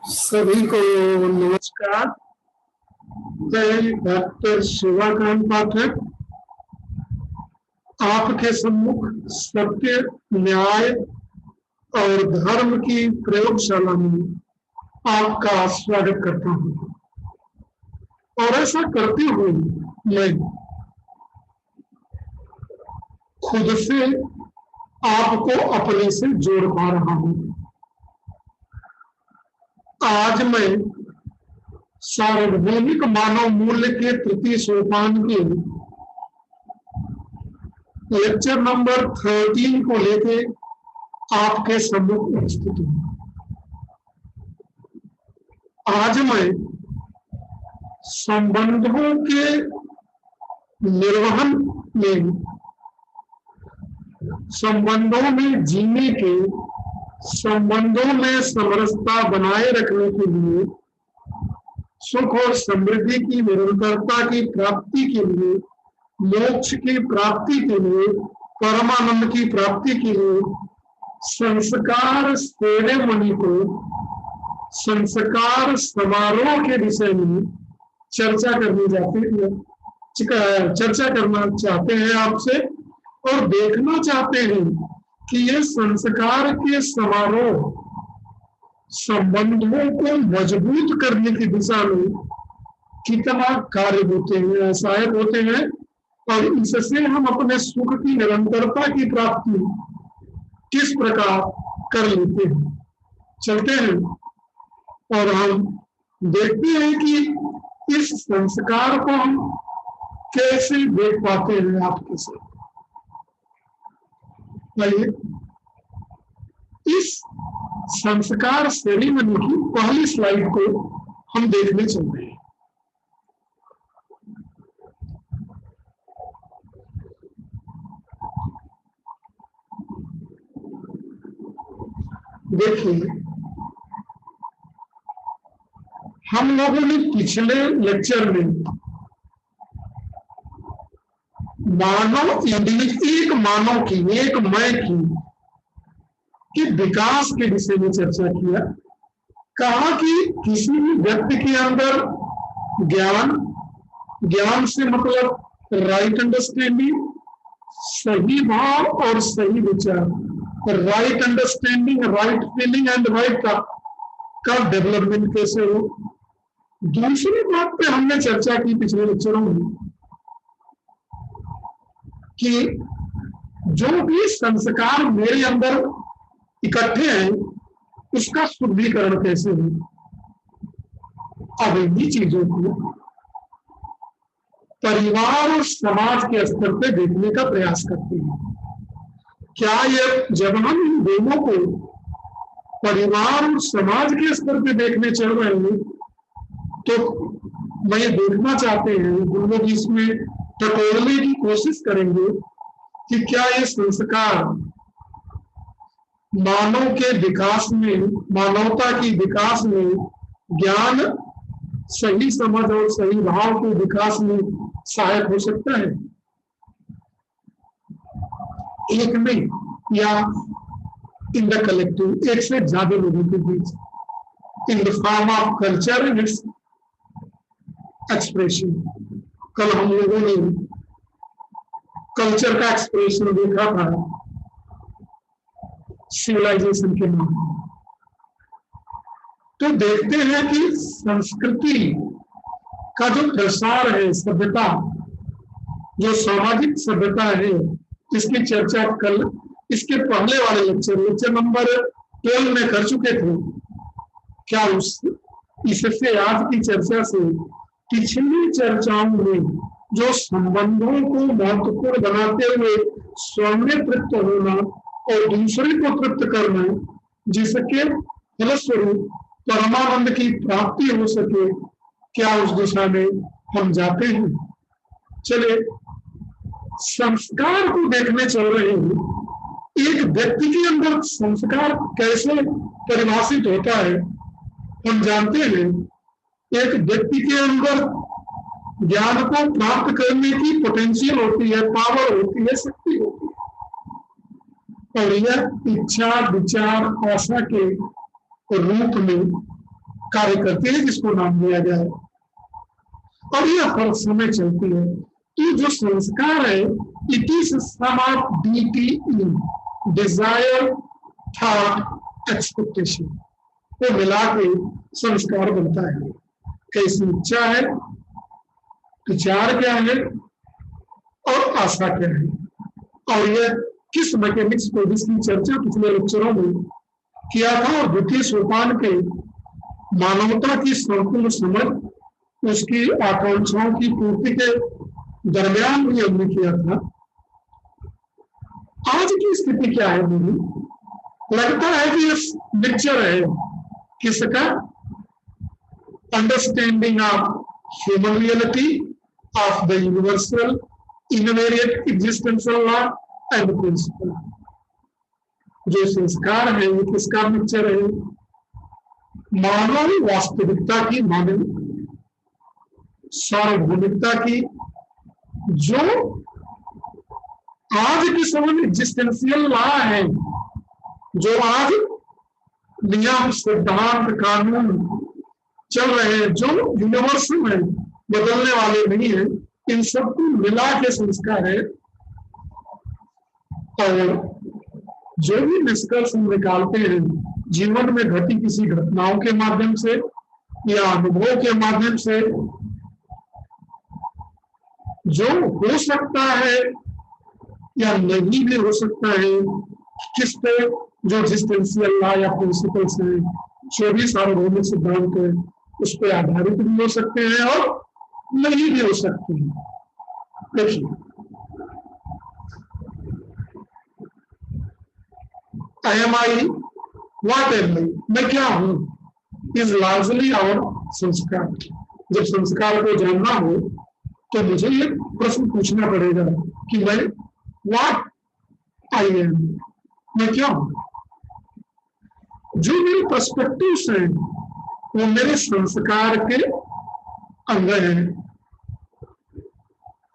सभी को नमस्कार। मैं डॉक्टर शिवाकांत पाठक आपके सम्मुख सत्य, न्याय और धर्म की प्रयोगशाला में आपका स्वागत करता हूँ। और ऐसा करते हुए मैं खुद से आपको अपने से जोड़ पा रहा हूँ। आज मैं सार्वभौमिक मानव मूल्य के तृतीय सोपान के लेक्चर नंबर 13 को लेके आपके सम्मुख उपस्थित हूँ। आज मैं संबंधों के निर्वहन में, संबंधों में जीने के, संबंधों में समरसता बनाए रखने के लिए, सुख और समृद्धि की निरंतरता की प्राप्ति के लिए, मोक्ष की प्राप्ति के लिए, परमानंद की प्राप्ति के लिए संस्कार सेरेमनी को, संस्कार समारोह के विषय में चर्चा करना चाहते हैं आपसे, और देखना चाहते हैं कि ये संस्कार के समारोह संबंधों को मजबूत करने की दिशा में कितना कार्य होते हैं, सहायक होते हैं, और इससे हम अपने सुख की निरंतरता की प्राप्ति किस प्रकार कर लेते हैं। चलते हैं और हम देखते हैं कि इस संस्कार को हम कैसे देख पाते हैं आपके साथ। आइए इस संस्कार सेरेमनी की पहली स्लाइड को हम देखने चल रहे हैं। देखिए, हम लोगों ने पिछले लेक्चर में मानव एक मानव की, एक मैं की विकास के विषय में चर्चा किया। कहा कि किसी भी व्यक्ति के अंदर ज्ञान से मतलब राइट अंडरस्टैंडिंग, सही भाव और सही विचार, right understanding, right feeling and right का डेवलपमेंट कैसे हो। दूसरी बात पे हमने चर्चा की पिछले लेक्चरों में कि जो भी संस्कार मेरे अंदर इकट्ठे हैं उसका शुद्धिकरण कैसे हो। अब इन्हीं चीजों को परिवार और समाज के स्तर पे देखने का प्रयास करते हैं। क्या ये जब हम इन दोनों को परिवार और समाज के स्तर पे देखने चल रहे हैं तो मैं ये देखना चाहते हैं, हम लोग इसमें टटोलने की कोशिश करेंगे कि क्या ये संस्कार मानव के विकास में, मानवता की विकास में, ज्ञान, सही समझ और सही भाव के विकास में सहायक हो सकता है। एक में या इन द कलेक्टिव, एक से ज्यादा लोगों के बीच, in the form of culture in its expression. कल हम लोगों ने कल्चर का एक्सप्रेशन देखा था सिविलाइजेशन के नाम। तो देखते हैं कि संस्कृति का जो प्रसार है, सभ्यता, जो सामाजिक सभ्यता है, इसकी चर्चा कल इसके पहले वाले लेक्चर नंबर 12 में कर चुके थे। क्या इससे आज की चर्चा से पिछली चर्चाओं में जो संबंधों को महत्वपूर्ण बनाते हुए स्वयं तृप्त होना और दूसरे को तृप्त करना, जिसके फलस्वरूप परमानंद की प्राप्ति हो सके, क्या उस दिशा में हम जाते हैं। चलिए संस्कार को देखने चल रहे हैं। एक व्यक्ति के अंदर संस्कार कैसे परिभाषित होता है हम जानते हैं। एक व्यक्ति के अंदर ज्ञान को प्राप्त करने की पोटेंशियल होती है, पावर होती है, शक्ति होती है, और यह इच्छा, विचार, आशा के रूप में कार्य करती है जिसको नाम दिया गया है, और यह हर समय चलती है। तो जो संस्कार है, it is sum of DTE, desire, thought, expectation, वो मिला के संस्कार बनता है। कैसी इच्छा है, विचार क्या है और आशा क्या है, और यह किस मैकेनिक्स को, जिसकी चर्चा पिछले लेक्चरों में किया था, और द्वितीय सोपान के मानवता की संपूर्ण समझ, उसकी आकांक्षाओं की पूर्ति के दरमियान भी हमने किया था। आज की स्थिति क्या है मेरी, लगता है कि ये लेक्चर है किसका, understanding of human reality of the universal invariant existential law and principle. जो संस्कार है वो किसका लेक्चर है, मानव वास्तविकता की, मानव सार्वभौमिकता की, जो आज की समझ एग्जिस्टेंशियल लॉ है, जो आज नियम, सिद्धांत, कानून चल रहे हैं, जो यूनिवर्सल है, बदलने वाले नहीं है, इन सबको मिला के संस्कार है। और जो भी निष्कर्ष हम निकालते हैं जीवन में घटी किसी घटनाओं के माध्यम से या अनुभव के माध्यम से, जो हो सकता है या नहीं भी हो सकता है, किस पे, जो एग्जिस्टेंशियल लॉ या प्रिंसिपल्स हैं, जो भी सार्वभौमिक सिद्धांत है, उस पर आधारित भी हो सकते हैं और नहीं भी हो सकते हैं। देखिए, am I, what am I, मैं क्या हूं, इज लार्जली आवर संस्कार। जब संस्कार को जानना हो तो मुझे ये प्रश्न पूछना पड़ेगा कि मैं व्हाट आई एम, मैं क्या हूं। जो मेरे पर्सपेक्टिव्स हैं वो मेरे संस्कार के अंग हैं,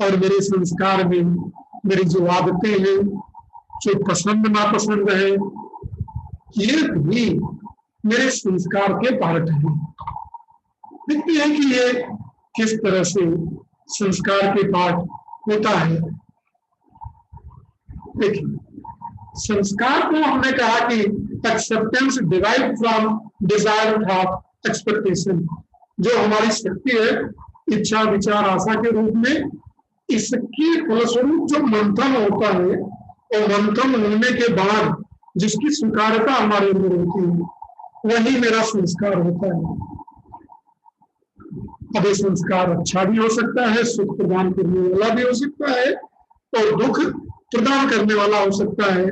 और मेरे संस्कार में मेरी जो आदतें हैं, जो पसंद नापसंद है, ये भी मेरे संस्कार के पार्ट हैं। देखते हैं कि ये किस तरह से संस्कार के पार्ट होता है। देखिए, संस्कार को हमने कहा कि acceptance derive from Dzire, thought, expectation, जो हमारी शक्ति है, इच्छा, विचार, आशा के रूप में, इसकी फलस्वरूप जो मंथन होता है, और मंथन होने के बाद जिसकी स्वीकारता हमारे अंदर होती है, वही मेरा संस्कार होता है। अब ये संस्कार अच्छा भी हो सकता है, सुख प्रदान करने वाला भी हो सकता है, और दुख प्रदान करने वाला हो सकता है।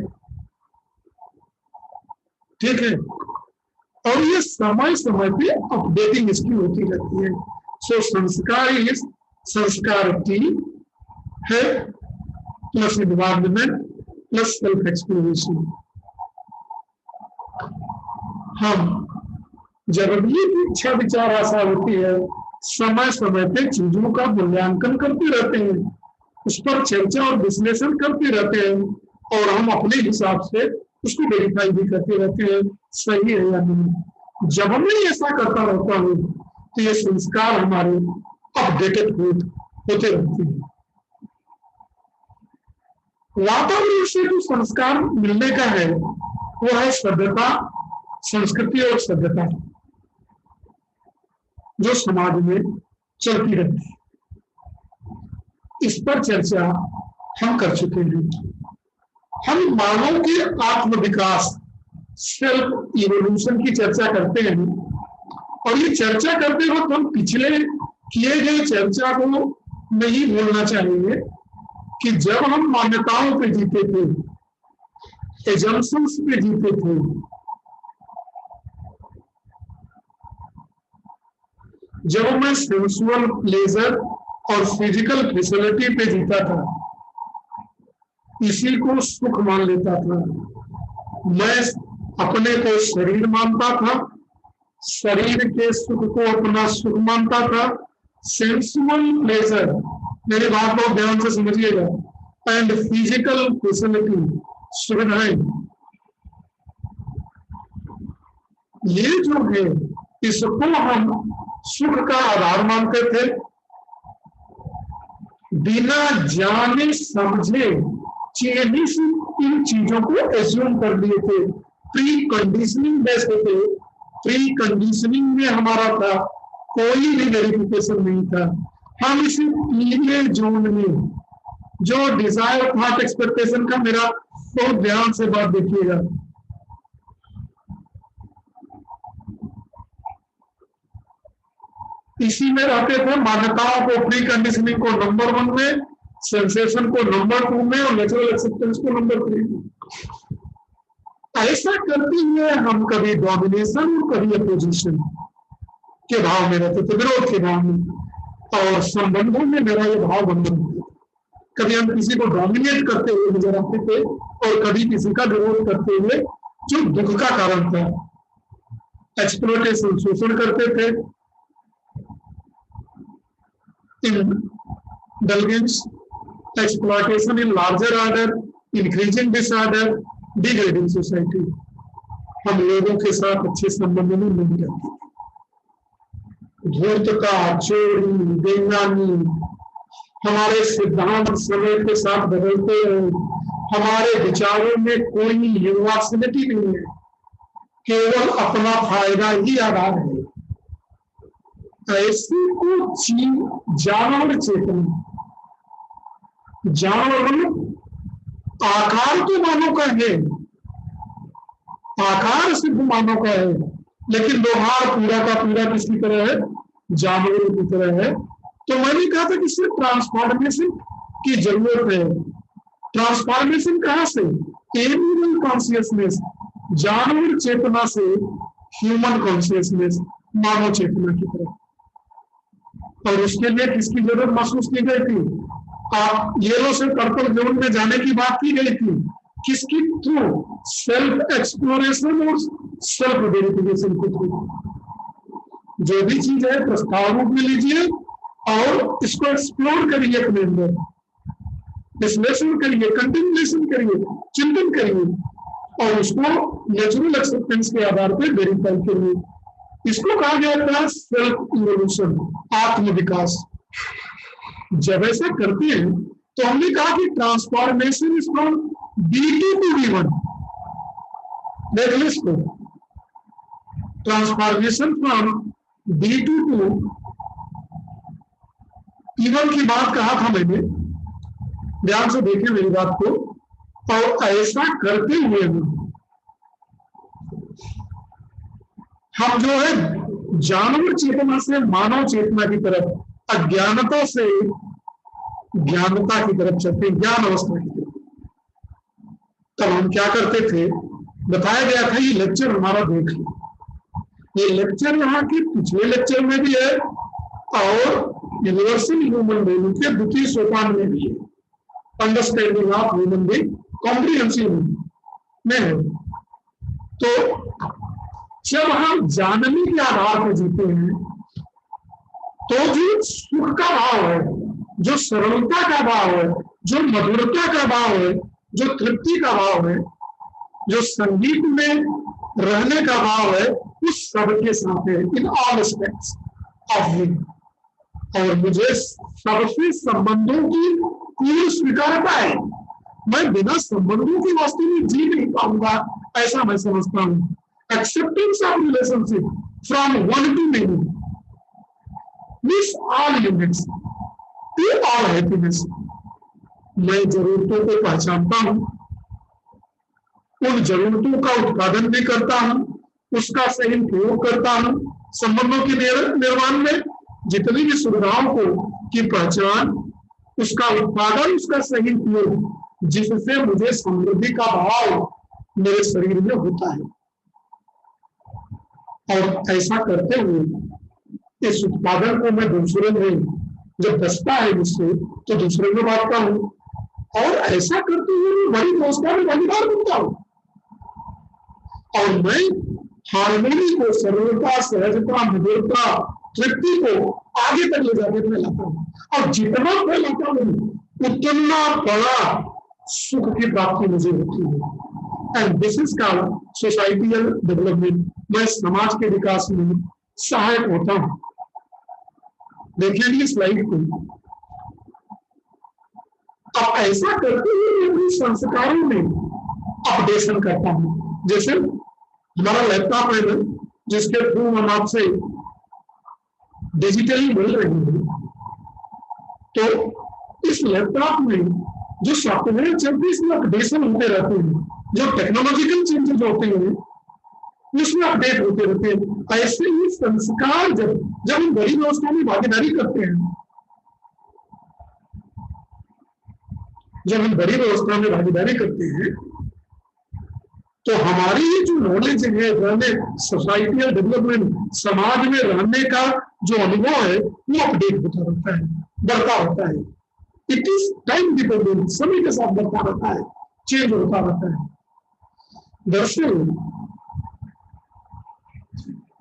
ठीक है, और ये समय समय पे अपडेटिंग इसकी होती रहती है। सो संस्कार इज संस्कारती है plus environment plus self exploration. हम जब भी इच्छा, विचार, आशा होती है, समय समय पे चीजों का मूल्यांकन करते रहते हैं, उस पर चर्चा और विश्लेषण करते रहते हैं, और हम अपने हिसाब से उसको वेरीफाई भी करते रहते हैं सही है या नहीं। जब मैं ऐसा करता रहता हूँ तो ये संस्कार हमारे अपडेटेड होते रहते हैं। वातावरण से जो संस्कार मिलने का है वो है सभ्यता, संस्कृति और सभ्यता, जो समाज में चलती रहती है। इस पर चर्चा हम कर चुके हैं। हम मानव के आत्म विकास, सेल्फ इवोल्यूशन की चर्चा करते हैं, और ये चर्चा करते वक्त हम पिछले किए गए चर्चा को नहीं भूलना चाहिए कि जब हम मान्यताओं पे जीते थे, एजम्पशंस पे जीते थे, जब मैं सेंसुअल प्लेजर और फिजिकल फैसिलिटी पे जीता था, इसी को सुख मान लेता था। मैं अपने को शरीर मानता था, शरीर के सुख को अपना सुख मानता था। सेंसुअल प्लेजर, मेरी बात बहुत ध्यान से समझिएगा, एंड फिजिकल फैसिलिटी, सुविधाएं, ये जो है इसको हम सुख का आधार मानते थे, बिना जाने समझे इन चीजों को एज्यूम कर लिए थे, प्री कंडीशनिंग बेस्ड थे। प्री कंडीशनिंग में हमारा था, कोई भी वेरिफिकेशन नहीं था। हम इस पीले जोन में जो डिजायर थॉट एक्सपेक्टेशन का, मेरा बहुत ध्यान से बात देखिएगा, इसी में रहते थे। मान्यताओं को, प्री कंडीशनिंग को नंबर 1 में, सेंसेशन को नंबर 2 में और नेचुरल एक्सेप्टेंस को नंबर 3 में। ऐसा करते हुए हम कभी डोमिनेशन और कभी अपोजिशन के भाव में रहते थे, विरोध के भाव में, और संबंधों में मेरा ये भाव बंधन होता था। कभी हम किसी को डोमिनेट करते हुए नजर आते थे और कभी किसी का विरोध करते हुए, जो दुख का कारण था। एक्सप्लॉयटेशन, शोषण करते थे, indulgence, exploitation in larger order, increasing disorder, degrading society। हम लोगों के साथ अच्छे संबंध में नहीं रहते, धूर्तता, चोरी, बेईमानी, हमारे सिद्धांत समय के साथ बदलते हैं, हमारे विचारों में कोई यूनिवर्सलिटी नहीं है, केवल अपना फायदा ही आधार है। ऐसे को जानवर चेतना, जानवर आकार तो मानव का है, आकार सिर्फ मानव का है, लेकिन व्यवहार पूरा का पूरा किसकी तरह है, जानवरों की तरह है। तो मैंने कहा था कि सिर्फ ट्रांसफॉर्मेशन की जरूरत है। ट्रांसफॉर्मेशन कहां से? एनिमल कॉन्शियसनेस, जानवर चेतना से ह्यूमन कॉन्शियसनेस, मानव चेतना की तरफ। और उसके लिए किसकी जरूरत महसूस की गई थी? आप येलो से पर्पल जोन में जाने की बात की गई थी, किसकी थ्रू? सेल्फ एक्सप्लोरेशन और सेल्फ वेरिफिकेशन के थ्रू। जो भी चीज है प्रस्ताव रूप में लीजिए और इसको एक्सप्लोर करिए, अपने अंदर विश्लेषण करिए, कंटिन्यूएशन करिए, चिंतन करिए और उसको नेचुरल एक्सेप्टेंस के आधार पर वेरीफाई करिए। इसको कहा गया था सेल्फ इवोल्यूशन, आत्म विकास। जब ऐसा करते हैं तो हमने कहा कि transformation is from B2 to B1। देख लो इसको, transformation from B2 to B1 की बात कहा था मैंने, ध्यान से देखिए मेरी बात को। और ऐसा करते हुए हम जो है जानवर चेतना से मानव चेतना की तरफ, अज्ञानता से ज्ञानता की तरफ चलते हैं, ज्ञान अवस्था की तरफ। तब हम क्या करते थे, बताया गया था, ये लेक्चर हमारा देख लो, ये लेक्चर यहाँ के पिछले लेक्चर में भी है और यूनिवर्सल ह्यूमन वैल्यू के द्वितीय सोपान में भी है, understanding of human being comprehensive में है। तो जब हम जानने के आधार पर जीते हैं तो जो सुख का भाव है, जो सरलता का भाव है, जो मधुरता का भाव है, जो तृप्ति का भाव है, जो संगीत में रहने का भाव है, उस सबके साथ है, in all aspects of me. और मुझे सबसे संबंधों की पूर्ण स्वीकारता है, मैं बिना संबंधों की वस्तु में जी नहीं पाऊंगा, ऐसा मैं समझता हूँ। Acceptance of relationship from one to many, miss all units to all happiness. मैं जरूरतों को पहचानता हूं, उन जरूरतों का उत्पादन भी करता हूं, उसका सही प्रयोग करता हूं। संबंधों के निर्माण में जितनी भी सुविधाओं को की पहचान, उसका उत्पादन, उसका सही प्रयोग, जिससे मुझे समृद्धि का भाव मेरे शरीर में होता है। और ऐसा करते हुए इस उत्पादन को मैं दूसरे में जब बचता है मुझसे तो दूसरे में बांटता हूं, और ऐसा करते हुए मैं बड़ी व्यवस्था में भागीदार बनता हूं और मैं हार्मोनी को, सरलता, सहजता, मधुरता, तृप्ति को आगे तक ले जाके फैलाता हूं। और जितना फैलाता हूं उतना बड़ा सुख की प्राप्ति मुझे होती है। And this is called societal development. मैं समाज के विकास में सहायक होता हूं। देखिए स्लाइड को। अब ऐसा करते हुए मैं अपने संस्कारों में अपडेशन करता हूं। जैसे हमारा लैपटॉप है ना, जिसके थ्रू हम आपसे डिजिटली मिल रहे हैं, तो इस लैपटॉप में जो सॉफ्टवेयर चलते हैं इसमें अपडेशन होते रहते हैं, जो टेक्नोलॉजिकल चेंजेस होते हैं उसमें अपडेट होते रहते हैं। ऐसे ही संस्कार जब हम बड़ी व्यवस्था में भागीदारी करते हैं, जब हम बड़ी व्यवस्था में भागीदारी करते हैं, तो हमारी ये जो नॉलेज है, रहने सोसाइटी डेवलपमेंट, समाज में रहने का जो अनुभव है वो अपडेट होता रहता है, बढ़ता रहता है। इट इज टाइम डिपेंडेंट, समय के साथ बढ़ता रहता है, चेंज होता रहता है। दरअसल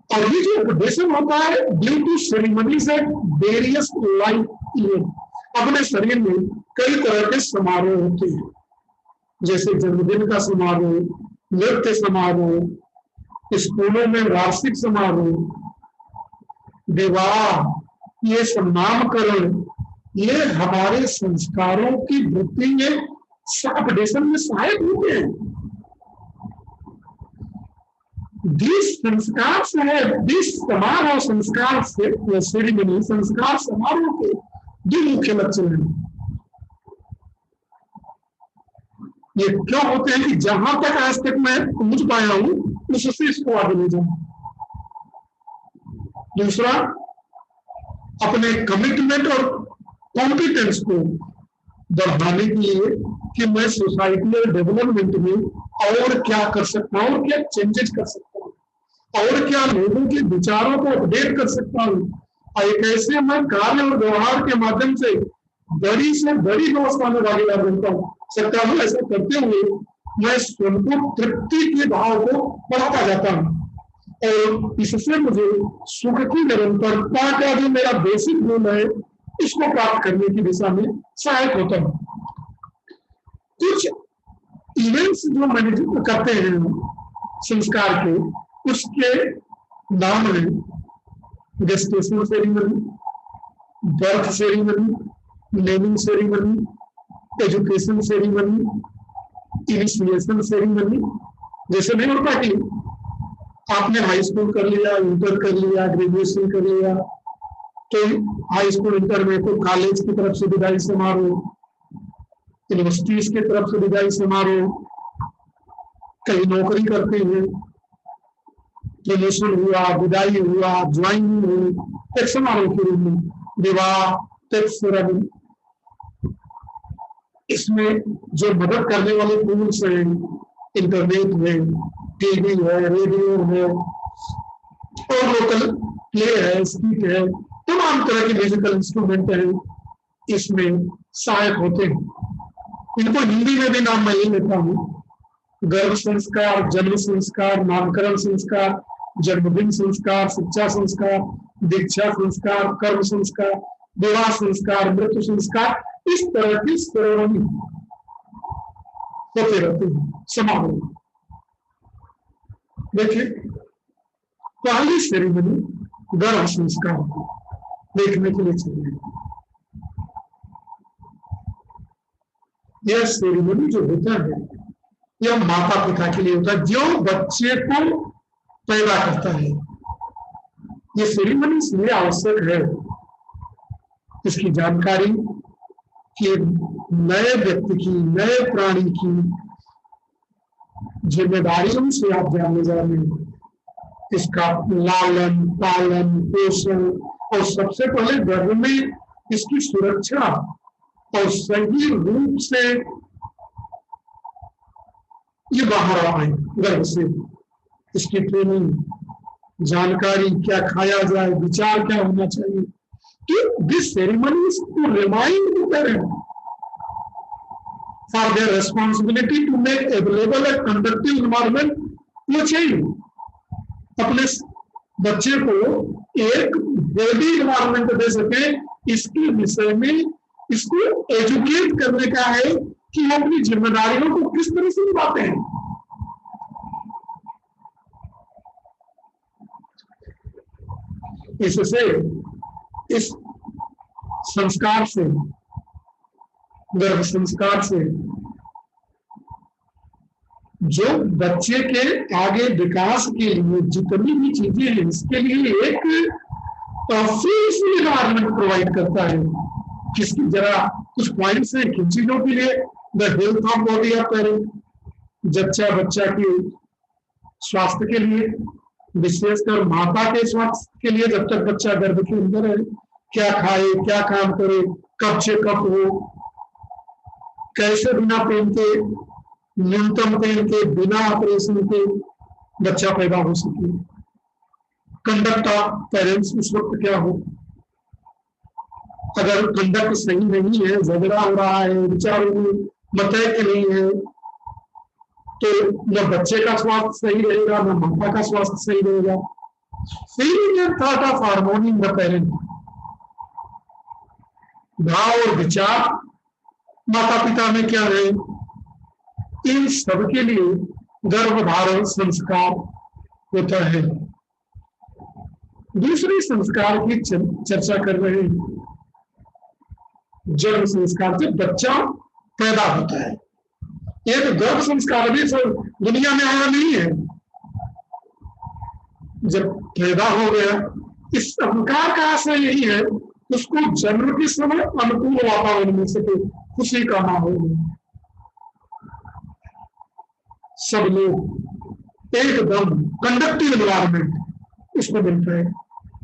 और ये जो अपडेशन होता है due to ceremonies at various life event. अपने शरीर में कई तरह के समारोह होते हैं, जैसे जन्मदिन का समारोह, नृत्य समारोह, स्कूलों में वार्षिक समारोह, विवाह, ये सब नामकरण, ये हमारे संस्कारों की वृद्धि में अपडेशन में सहायक होते हैं। दिस संस्कार से है, दिस समारोह संस्कार से सेरेमनी, संस्कार समारोह के दो मुख्य लक्षण हैं। ये क्यों होते हैं कि जहां तक आज तक मैं पहुंच पाया हूं उससे इसको आगे ले जाऊं। दूसरा, अपने कमिटमेंट और कॉम्पिटेंस को बढ़ाने के लिए कि मैं सोसाइटी डेवलपमेंट में और क्या कर सकता हूं, क्या चेंजेस कर सकता हूं, और क्या लोगों के विचारों को अपडेट कर सकता हूं। और एक ऐसे मैं कार्य और व्यवहार के माध्यम से बड़ी से बड़ी व्यवस्था में भागीदार बनता हूं सकता हूं। ऐसा करते हुए मैं स्वयं को तृप्ति के भाव को बढ़ाता जाता हूं और इससे मुझे सुख की निरंतरता का जो मेरा बेसिक गुण है इसको प्राप्त करने की दिशा में सहायक होता हूं। कुछ इवेंट्स जो मैनेज करते हैं संस्कार के, उसके नाम है gestation ceremony, birth ceremony, naming ceremony, education ceremony, initiation ceremony. जैसे नहीं होता कि आपने हाई स्कूल कर लिया, इंटर कर लिया, ग्रेजुएशन कर लिया, तो हाई स्कूल इंटर में तो कॉलेज की तरफ से विदाई समारोह, यूनिवर्सिटीज की तरफ से विदाई समारोह, कहीं नौकरी करते हैं, प्रमोशन हुआ, विदाई हुआ, ज्वाइनिंग हुई, एक समारोह के रूप में, विवाह, टैक्स सेरेमनी। इसमें जो मदद करने वाले टूल्स हैं, इंटरनेट है, टीवी है, रेडियो है, और लोकल प्ले है, स्पीच है, तमाम तरह के म्यूजिकल इंस्ट्रूमेंट हैं, इसमें सहायक होते हैं। इनको हिंदी में भी नाम मैं ले लेता हूँ: गर्भ संस्कार, जन्म संस्कार, नामकरण संस्कार, जन्मदिन संस्कार, शिक्षा संस्कार, दीक्षा संस्कार, कर्म संस्कार, विवाह संस्कार, मृत्यु संस्कार। इस तरह की सेरेमनी होते रहते हैं समारोह। देखिए, पहली सेरेमनी गर्भ संस्कार देखने के लिए चाहिए। यह सेरेमनी जो होता है यह माता पिता के लिए होता है जो बच्चे को पैदा करता है। ये सेरेमनी इसलिए आवश्यक है, इसकी जानकारी कि नए व्यक्ति की, नए प्राणी की जिम्मेदारियों से आप जानने जा रहे हैं, इसका लालन पालन पोषण, और सबसे पहले गर्भ में इसकी सुरक्षा और सही रूप से ये बाहर आए गर्भ से, इसकी ट्रेनिंग, जानकारी, क्या खाया जाए, विचार क्या होना चाहिए। तो this ceremony is to remind the parent for their responsibility to make available a conductive environment to child. अपने बच्चे को एक हेल्दी एनवायरनमेंट दे सके, इसके विषय में इसको एजुकेट करने का है कि वो अपनी जिम्मेदारियों को किस तरह से निभाते हैं। इससे इस संस्कार से, गर्भ संस्कार से जो बच्चे के आगे विकास के लिए जितनी भी चीजें हैं, इसके लिए एक एनवायरमेंट प्रोवाइड करता है। किसकी जरा कुछ पॉइंट्स हैं किन चीजों के लिए। The health of body of parent, बच्चा की स्वास्थ्य के लिए, विशेषकर माता के स्वास्थ्य के लिए, जब तक बच्चा गर्भ के अंदर है, क्या खाए, क्या काम करे, कब चेकअप हो, कैसे बिना पेन के, न्यूनतम पेन के, बिना ऑपरेशन के बच्चा पैदा हो सके, कंडक्ट ऑफ पेरेंट्स उस वक्त क्या हो। अगर कंडक्ट सही नहीं है, झगड़ा हो रहा है, विचारों में मतय के नहीं है, तो न बच्चे का स्वास्थ्य सही रहेगा, न माता का स्वास्थ्य सही रहेगा। Feeling and thought of harmony in the parent, भाव और विचार माता पिता में क्या रहे, इन सब के लिए गर्भधारण संस्कार होता है। दूसरे संस्कार की चर्चा कर रहे हैं, जन्म संस्कार से बच्चा पैदा होता है। एक गर्भ संस्कार भी दुनिया में आया नहीं है, जब पैदा हो गया। इस संस्कार का आशय यही है, उसको जन्म के समय अनुकूल वातावरण मिल सके, खुशी का माहौल, सब लोग एकदम कंडक्टिव एनवायरमेंट उसको मिलता है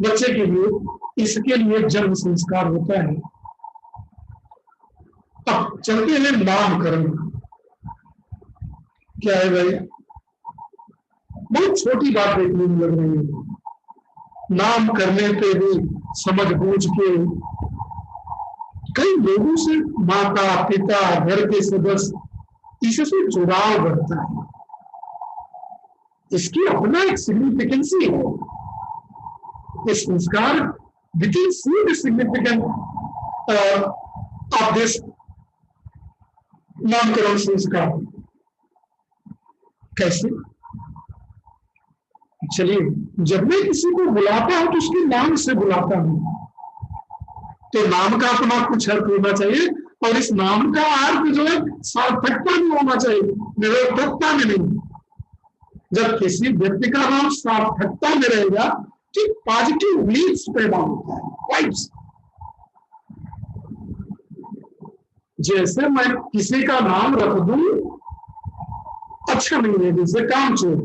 बच्चे के लिए। इसके लिए जन्म संस्कार होता है। अब चलते हैं नामकरण। क्या है भाई, बहुत छोटी बात देखने में लग रही है। नाम करने पे भी समझ बूझ के कई लोगों से माता पिता घर के सदस्य इससे जुड़ाव बढ़ता है। इसकी अपना एक सिग्निफिकेंसी है। ये संस्कार we can see the significance of this नामकरण संस्कार। कैसे? चलिए, जब मैं किसी को बुलाता हूं तो उसके नाम से बुलाता हूं, तो नाम का अपना कुछ अर्थ होना चाहिए, और इस नाम का अर्थ जो है सार्थकता में होना चाहिए, निरर्थकता में नहीं। जब किसी व्यक्ति का नाम सार्थकता में रहेगा कि पॉजिटिव लीड्स पैदा होता है, वाइब्स। जैसे मैं किसी का नाम रख दूं अच्छा नहीं है, जैसे कामचोर,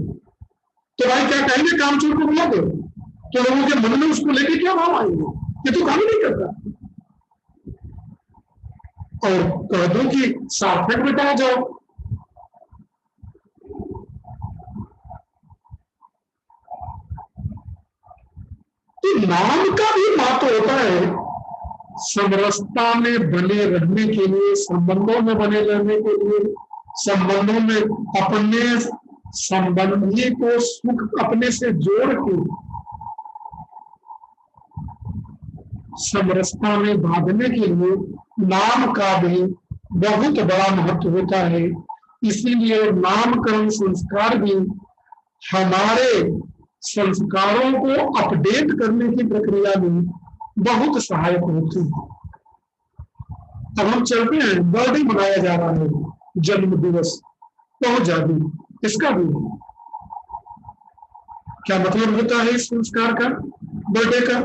तो भाई क्या कहेंगे कामचोर को बुला दो, तो लोगों के मन में उसको लेके क्या भाव आएंगे, ये तो काम नहीं करता। और कह दो कि सार्थक बेटा जाओ, तो नाम का भी महत्व होता है समरसता में बने रहने के लिए, संबंधों में बने रहने के लिए, संबंधों में अपने संबंधी को सुख अपने से जोड़ के समरसता में बांधने के लिए नाम का भी बहुत बड़ा महत्व होता है। इसीलिए नामकरण संस्कार भी हमारे संस्कारों को अपडेट करने की प्रक्रिया में बहुत सहायक होती है। अब हम चलते हैं, बर्थडे मनाया जा रहा है, जन्म दिवस बहुत ज्यादा, इसका भी क्या मतलब होता है इस संस्कार का, बर्थडे का?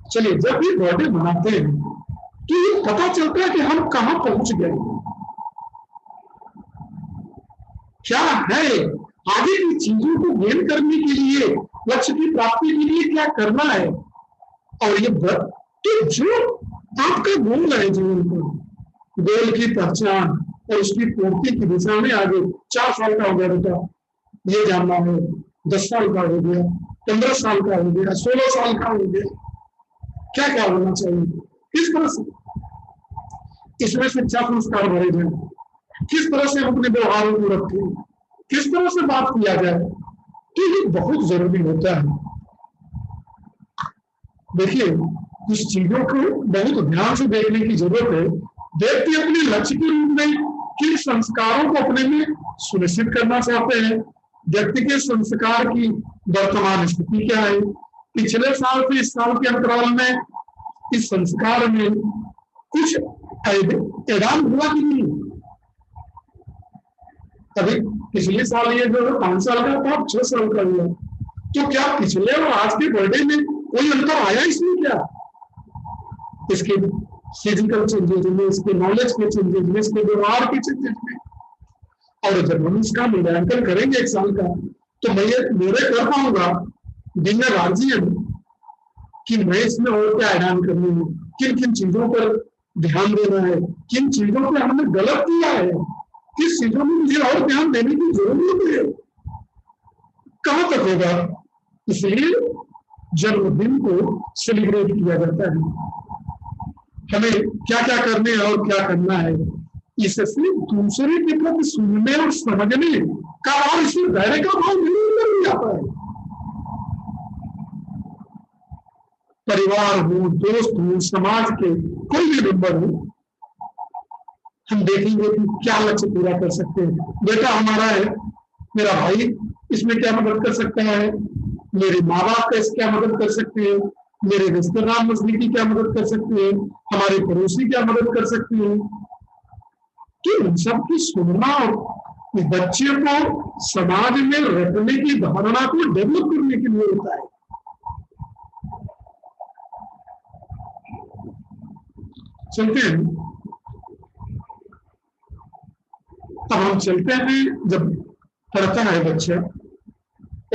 चलिए, जब भी बर्थडे मनाते हैं तो ये पता चलता है कि हम कहां पहुंच गए, क्या है आगे की चीजों को गेन करने के लिए, लक्ष्य की प्राप्ति के लिए क्या करना है। और ये तो जो आपका गोल है जीवन को, गोल की पहचान और उसकी पूर्ति की दिशा में आगे 4 साल का हो गया बेटा, ये जानना है, 10 साल का हो गया, 15 साल का हो गया, 16 साल का हो गया, क्या क्या होना चाहिए, किस तरह से इसमें शिक्षा संस्कार भरे जाए, किस तरह से अपने व्यवहारों को रखें, किस तरह से बात किया जाए, तो ये बहुत जरूरी होता है। देखिए, कुछ चीजों को बहुत ध्यान से देखने की जरूरत है। व्यक्ति अपने लक्ष्य के रूप में किन संस्कारों को अपने में सुनिश्चित करना चाहते हैं, व्यक्ति के संस्कार की वर्तमान स्थिति क्या है, पिछले साल से इस साल के अंतराल में इस संस्कार में कुछ ऐलान हुआ कि नहीं। अभी पिछले साल ये जो 5 साल का था, 6 साल का हुआ, तो क्या पिछले और आज के बर्थडे में कोई अंतर आया इसमें? क्या इसके फिजिकल चेंजेस में, इसके नॉलेज के चेंजेस में, इसके व्यवहार के चेंजेस में? और जब हम इसका मूल्यांकन करेंगे 1 साल का, तो मैं ये निर्णय कर पाऊंगा दिन राज्य कि मैं इसमें और क्या ऐलान करनी है, किन किन चीजों पर ध्यान देना है, किन चीजों पर हमने गलत किया है, किस चीजों में मुझे और ध्यान देने की जरूरत है, कहां तक होगा। इसलिए जन्मदिन को सेलिब्रेट किया जाता है। हमें क्या क्या करने और क्या करना है, इससे दूसरे के प्रति सुनने और समझने का और इसमें दायरे का भाव नहीं आता है। परिवार हो, दोस्त हो, समाज के कोई भी मेंबर हो, हम देखेंगे कि क्या लक्ष्य पूरा कर सकते हैं। बेटा हमारा है, मेरा भाई इसमें क्या मदद कर सकता है, मेरे माँ बाप का क्या मदद कर सकते हैं, मेरे रिश्तेदार नजदीकी क्या मदद कर सकते हैं, हमारे पड़ोसी क्या मदद कर सकते हैं। तो इन सबकी सुनना और बच्चे को समाज में रखने की धारणा को डेवलप करने के लिए होता है। चलते हैं, अब हम चलते हैं, जब पढ़ता है बच्चा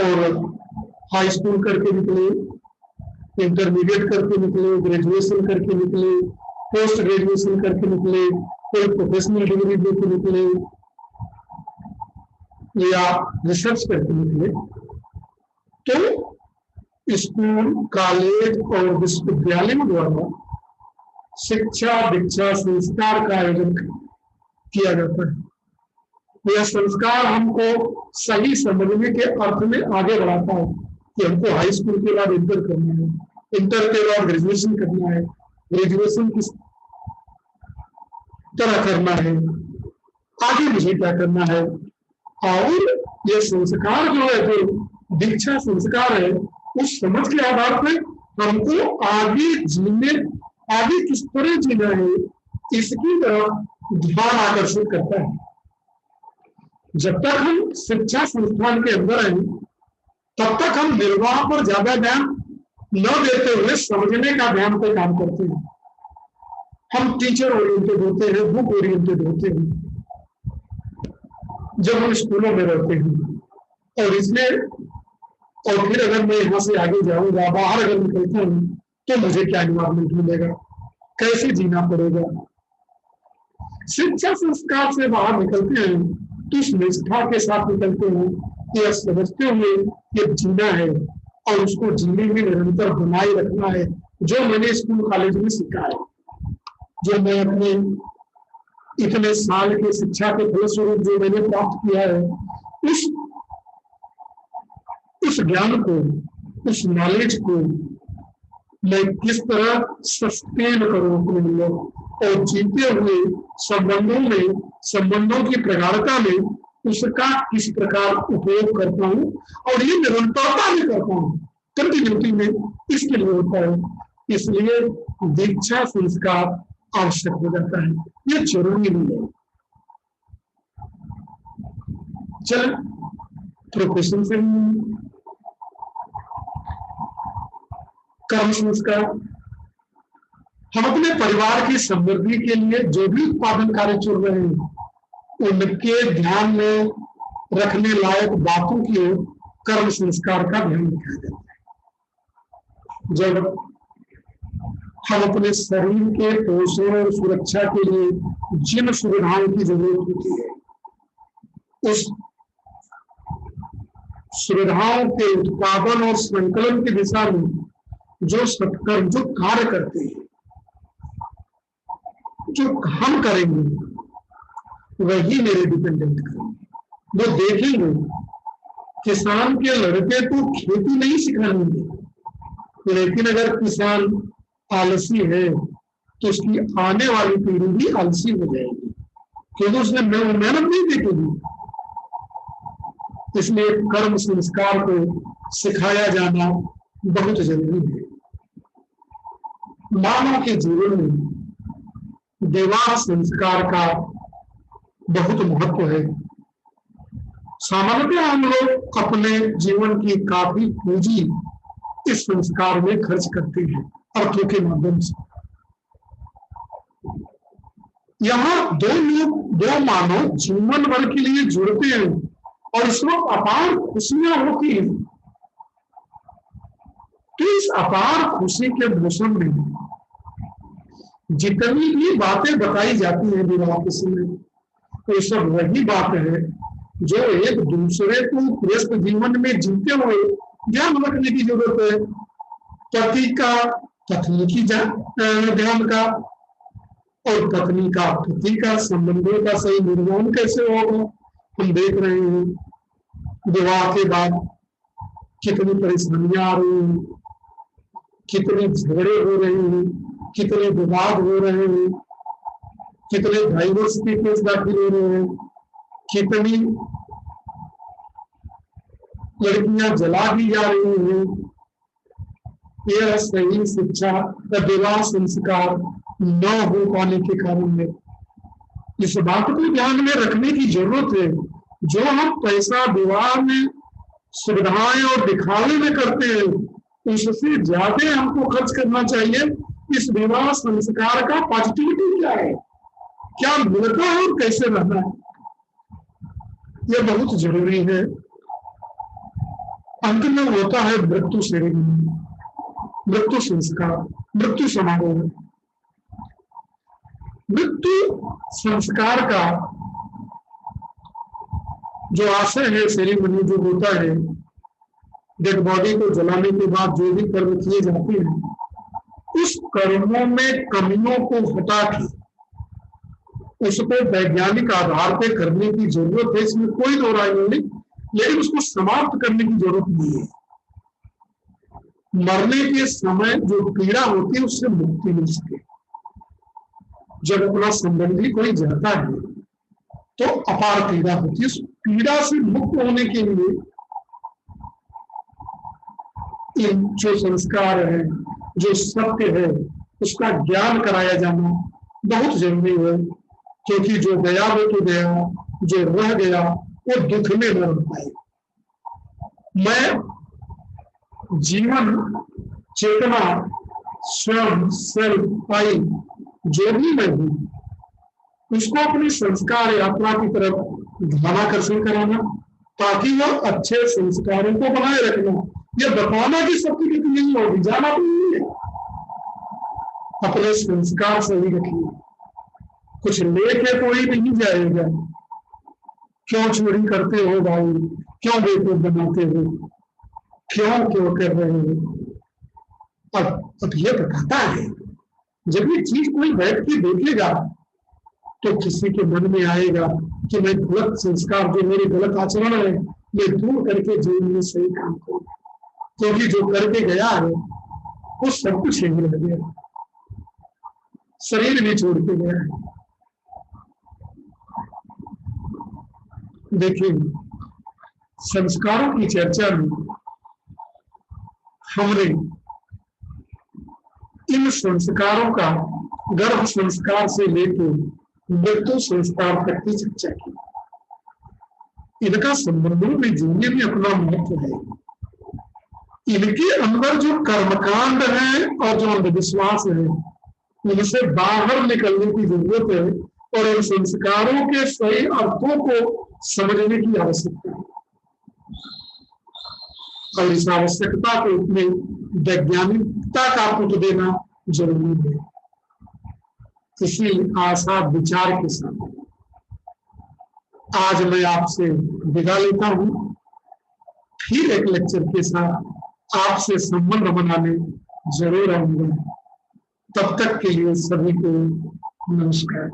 और हाई स्कूल करके निकले, इंटरमीडिएट करके निकले, ग्रेजुएशन करके निकले, पोस्ट ग्रेजुएशन करके निकले, कोई प्रोफेशनल डिग्री देके निकले या रिसर्च करके निकले, तो स्कूल, कॉलेज और विश्वविद्यालयों द्वारा शिक्षा, दीक्षा, संस्कार का आयोजन किया जाता है। यह संस्कार हमको सही समझने के अर्थ में आगे बढ़ाता है कि हमको हाई स्कूल के बाद इंटर करना है, इंटर के बाद ग्रेजुएशन करना है, ग्रेजुएशन किस तरह करना है, आगे मुझे क्या करना है। और ये संस्कार जो है, जो दीक्षा संस्कार है, उस समझ के आधार पर हमको आगे जीने, आगे किस तरह जीना है, इसकी तरफ ध्यान आकर्षित करता है। जब तक हम शिक्षा संस्थान के अंदर हैं, तब तक हम निर्वाह पर ज्यादा ध्यान न देते हुए समझने का ध्यान पे काम करते हैं। हम टीचर ओरिएंटेड होते हैं, बुक ओरिएंटेड होते हैं जब हम स्कूलों में रहते हैं। और इसमें, और फिर अगर मैं यहाँ से आगे जाऊंगा, बाहर अगर निकलता हूँ, तो मुझे क्या एनवायरमेंट मिलेगा, कैसे जीना पड़ेगा। शिक्षा संस्कार से बाहर निकलते हैं तो इस निष्ठा के साथ निकलते हैं, यह समझते हुए ये जीना है और उसको जीने में निरंतर बनाए रखना है। जो मैंने स्कूल कॉलेज में सीखा है, जो मैं अपने इतने साल के शिक्षा के फलस्वरूप जो मैंने प्राप्त किया है, उस ज्ञान को, उस नॉलेज को मैं किस तरह सस्टेन करूं अपने लिए, और जीते हुए संबंधों की प्रगाढ़ता में उसका किस प्रकार उपयोग करता हूं, और ये निरंतरता में करता हूं, कंटिन्यूटी में, इसके लिए होता है। इसलिए दीक्षा संस्कार आवश्यक हो जाता है, ये जरूरी नहीं है। चल प्रोफेशन से कर्म संस्कार, हम अपने परिवार की समृद्धि के लिए जो भी उत्पादन कार्य चल रहे हैं, उनके ध्यान में रखने लायक बातों की ओर कर्म संस्कार का ध्यान रखा जाता है। जब हम अपने शरीर के पोषण और सुरक्षा के लिए जिन सुविधाओं की जरूरत होती है, उस सुविधाओं के उत्पादन और संकलन की दिशा में जो सत्कर्म, जो कार्य करते हैं, जो हम करेंगे, वही मेरे डिपेंडेंट करेंगे। वो देखेंगे, किसान के लड़के तो खेती नहीं सिखाएंगे, लेकिन अगर किसान आलसी है तो उसकी आने वाली पीढ़ी भी आलसी हो जाएगी, क्योंकि उसने मेहनत नहीं देखेगी। इसलिए कर्म संस्कार को सिखाया जाना बहुत जरूरी है। मानव के जीवन में विवाह संस्कार का बहुत महत्व है। सामान्यतः हम लोग अपने जीवन की काफी पूंजी इस संस्कार में खर्च करते हैं अर्थों के माध्यम से। यहाँ दो मानव जीवन भर के लिए जुड़ते हैं और इसमें अपार खुशियां होती हैं। तो इस अपार खुशी के मौसम में जितनी भी बातें बताई जाती हैं विवाह के समय, तो ये सब वही बात है जो एक दूसरे को व्यस्त जीवन में जीते हुए ध्यान रखने की जरूरत है। पति का पत्नी की ध्यान का और पत्नी का पति का संबंधों का सही निर्माण कैसे होगा। हम देख रहे हैं विवाह के बाद कितनी परेशानियां आ रही हैं, कितने झगड़े हो रहे हैं, कितने विवाद हो रहे हैं, कितने डाइवोर्स के केस दाखिल हो रहे हैं, कितनी लड़कियां जला दी जा रही हैं। यह सही शिक्षा या विवाह संस्कार न हो पाने के कारण में इस बात को ध्यान में रखने की जरूरत है। जो हम पैसा विवाह में सुविधाएं और दिखावे में करते हैं उससे ज्यादा हमको खर्च करना चाहिए इस विवाह संस्कार का पॉजिटिविटी क्या है, क्या मिलता है और कैसे रहना है, यह बहुत जरूरी है। अंत में होता है मृत्यु सेरेमनी, मृत्यु संस्कार, मृत्यु समारोह। मृत्यु संस्कार का जो आशय है, सेरेमनी जो होता है, डेड बॉडी को जलाने के बाद जो भी कर्म किए जाते हैं, उस कर्मों में कमियों को हटा के उसको वैज्ञानिक आधार पे करने की जरूरत है। इसमें कोई दो राय नहीं, लेकिन उसको समाप्त करने की जरूरत नहीं है। मरने के समय जो पीड़ा होती है उससे मुक्ति मिल सके। जब अपना संबंधी कोई जाता है तो अपार पीड़ा होती है। उस पीड़ा से मुक्त होने के लिए इन जो संस्कार है, जो सत्य है, उसका ज्ञान कराया जाना बहुत जरूरी है। क्योंकि जो गया वो तो गया, जो रह गया वो दुख में न रह पाए। मैं जीवन चेतना स्वयं सेल्फ पाई जो भी मैं हूं उसको अपनी संस्कार यात्रा की तरफ ध्यानाकर्षण कराना, ताकि वह अच्छे संस्कारों को बनाए रखना। यह बताना कि सबकी गति नहीं होगी, जाना तो नहीं है। अपने संस्कार सही रखिए, कुछ लेके कोई नहीं जाएगा। क्यों चोरी करते हो भाई, क्यों बेवकूफ बनाते हो, क्यों कर रहे हो। अब यह बताता है, जब ये चीज कोई बैठ के देखेगा तो किसी के मन में आएगा कि मैं गलत संस्कार, जो मेरे गलत आचरण है, ये दूर करके जीवन में सही काम करूं। क्योंकि जो करके गया है वो सब कुछ यही रह गया, शरीर भी छोड़ के गया है। देखिए, संस्कारों की चर्चा में हमने इन संस्कारों का गर्भ संस्कार से लेकर मृत्यु संस्कार तक की चर्चा की। इनका संबंधों में जीने में अपना महत्व है। इनके अंदर जो कर्मकांड है और जो अंधविश्वास है, उनसे बाहर निकलने की जरूरत है और इन संस्कारों के सही अर्थों को समझने की आवश्यकता है। और इस आवश्यकता को अपने वैज्ञानिकता का पुट देना जरूरी है। इसी आशा विचार के साथ आज मैं आपसे विदा लेता हूं। फिर एक लेक्चर के साथ आपसे संबंध बनाने जरूर आऊंगा। तब तक के लिए सभी को नमस्कार।